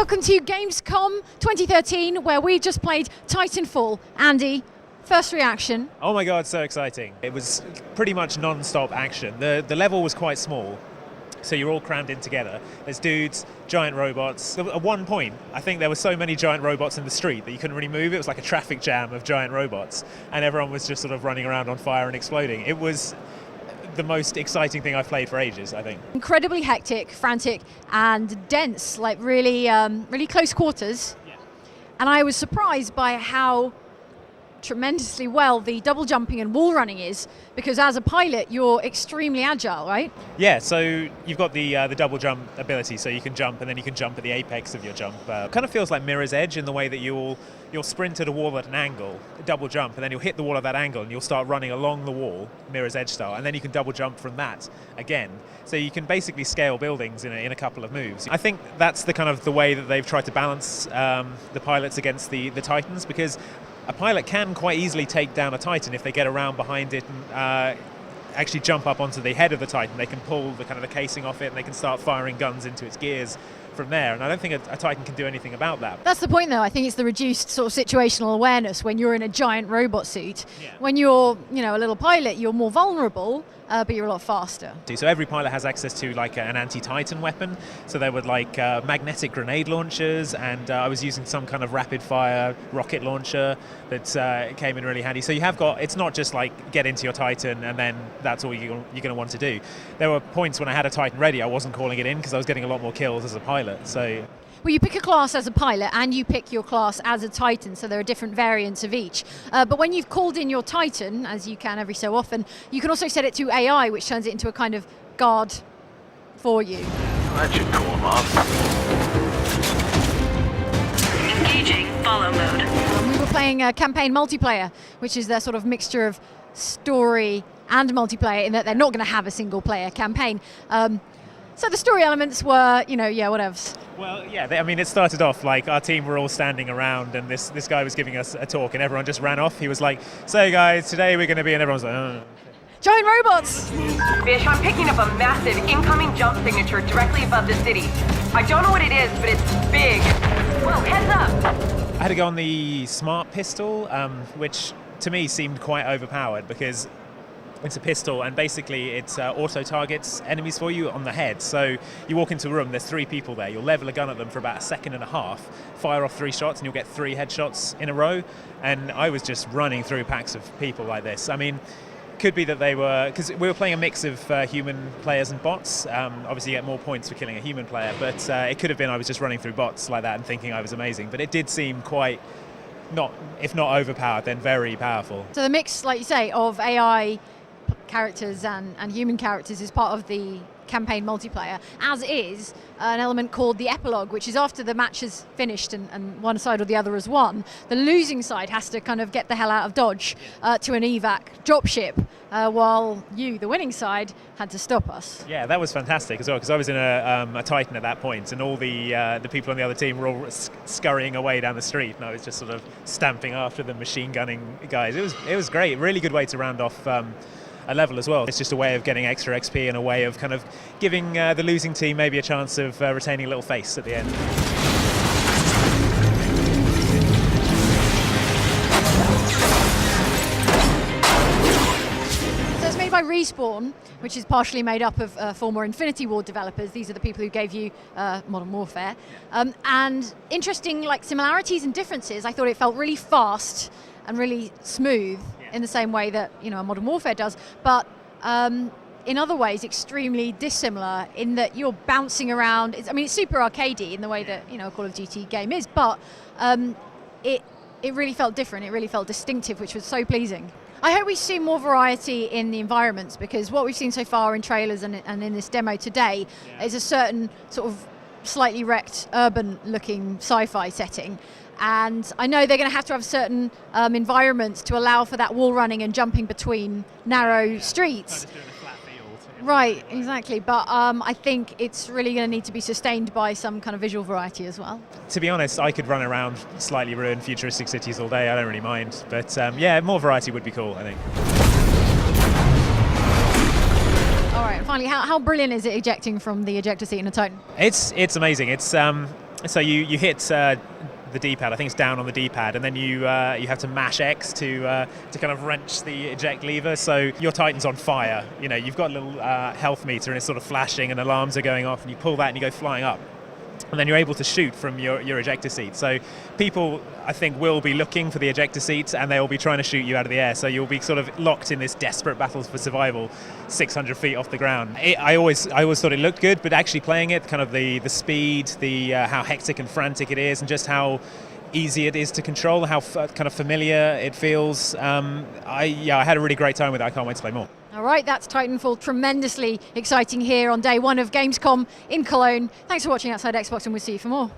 welcome to Gamescom 2013, where we just played Titanfall. Andy, first reaction? Oh my god, so exciting. It was pretty much non-stop action. The level was quite small, so you're all crammed in together. There's dudes, giant robots. At one point, I think there were so many giant robots in the street that you couldn't really move. It was like a traffic jam of giant robots, and everyone was just sort of running around on fire and exploding. It was the most exciting thing I've played for ages, I think. Incredibly hectic, frantic, and dense, like really, really close quarters. Yeah. And I was surprised by how tremendously well the double jumping and wall running is, because as a pilot you're extremely agile, right? Yeah, so you've got the double jump ability, so you can jump and then you can jump at the apex of your jump. Kind of feels like Mirror's Edge in the way that you'll sprint at a wall at an angle, double jump, and then you'll hit the wall at that angle and you'll start running along the wall, Mirror's Edge style, and then you can double jump from that again. So you can basically scale buildings in a couple of moves. I think that's the kind of the way that they've tried to balance the pilots against the Titans, because a pilot can quite easily take down a Titan if they get around behind it and actually jump up onto the head of the Titan. They can pull the casing off it and they can start firing guns into its gears from there, and I don't think a Titan can do anything about that. That's the point, though. I think it's the reduced sort of situational awareness when you're in a giant robot suit. Yeah. When you're, a little pilot, you're more vulnerable, but you're a lot faster. So every pilot has access to like an anti-Titan weapon. So there were like magnetic grenade launchers, and I was using some kind of rapid-fire rocket launcher that came in really handy. So you have got, it's not just like get into your Titan and then that's all you're going to want to do. There were points when I had a Titan ready, I wasn't calling it in because I was getting a lot more kills as a pilot. So. Well, you pick a class as a pilot and you pick your class as a Titan, so there are different variants of each. But when you've called in your Titan, as you can every so often, you can also set it to AI, which turns it into a kind of guard for you. That should cool them off. Engaging follow mode. We were playing campaign multiplayer, which is their sort of mixture of story and multiplayer, in that they're not going to have a single player campaign. So the story elements were, whatevs. Well, yeah, it started off like our team were all standing around and this guy was giving us a talk and everyone just ran off. He was like, so guys, today we're going to be, and everyone's like, oh. Giant robots! Bish, I'm picking up a massive incoming jump signature directly above the city. I don't know what it is, but it's big. Whoa, heads up! I had to go on the smart pistol, which to me seemed quite overpowered because it's a pistol and basically it auto-targets enemies for you on the head. So you walk into a room, there's 3 people there, you'll level a gun at them for about a second and a half, fire off 3 shots and you'll get 3 headshots in a row. And I was just running through packs of people like this. Could be that they were, because we were playing a mix of human players and bots. Obviously you get more points for killing a human player, but it could have been I was just running through bots like that and thinking I was amazing. But it did seem quite, if not overpowered, then very powerful. So the mix, like you say, of AI characters and human characters is part of the campaign multiplayer, as is an element called the epilogue, which is after the match is finished and one side or the other has won, the losing side has to kind of get the hell out of Dodge to an evac dropship, while you, the winning side, had to stop us. Yeah, that was fantastic as well, because I was in a Titan at that point and all the people on the other team were all scurrying away down the street and I was just sort of stamping after them, machine gunning guys. It was great, really good way to round off a level as well. It's just a way of getting extra XP and a way of kind of giving the losing team maybe a chance of retaining a little face at the end. So it's made by Respawn, which is partially made up of former Infinity Ward developers. These are the people who gave you Modern Warfare. And interesting similarities and differences. I thought it felt really fast and really smooth in the same way that a Modern Warfare does, but in other ways extremely dissimilar in that you're bouncing around. It's super arcadey in the way that a Call of Duty game is, but it really felt different. It really felt distinctive, which was so pleasing. I hope we see more variety in the environments, because what we've seen so far in trailers and in this demo today is a certain sort of slightly wrecked urban-looking sci-fi setting. And I know they're going to have certain environments to allow for that wall running and jumping between narrow streets. Kind of doing a flat field. Right, exactly. But I think it's really going to need to be sustained by some kind of visual variety as well. To be honest, I could run around slightly ruined futuristic cities all day. I don't really mind. But yeah, more variety would be cool, I think. All right, and finally, how brilliant is it ejecting from the ejector seat in a Titan? It's amazing. It's So you hit the D-pad. I think it's down on the D-pad, and then you have to mash X to kind of wrench the eject lever. So your Titan's on fire. You've got a little health meter, and it's sort of flashing, and alarms are going off, and you pull that, and you go flying up. And then you're able to shoot from your ejector seat. So people, I think, will be looking for the ejector seats, and they'll be trying to shoot you out of the air. So you'll be sort of locked in this desperate battle for survival, 600 feet off the ground. I always thought it looked good, but actually playing it, kind of the speed, the how hectic and frantic it is, and just how easy it is to control, how kind of familiar it feels. I had a really great time with it. I can't wait to play more. All right, that's Titanfall. Tremendously exciting here on day one of Gamescom in Cologne. Thanks for watching Outside Xbox, and we'll see you for more.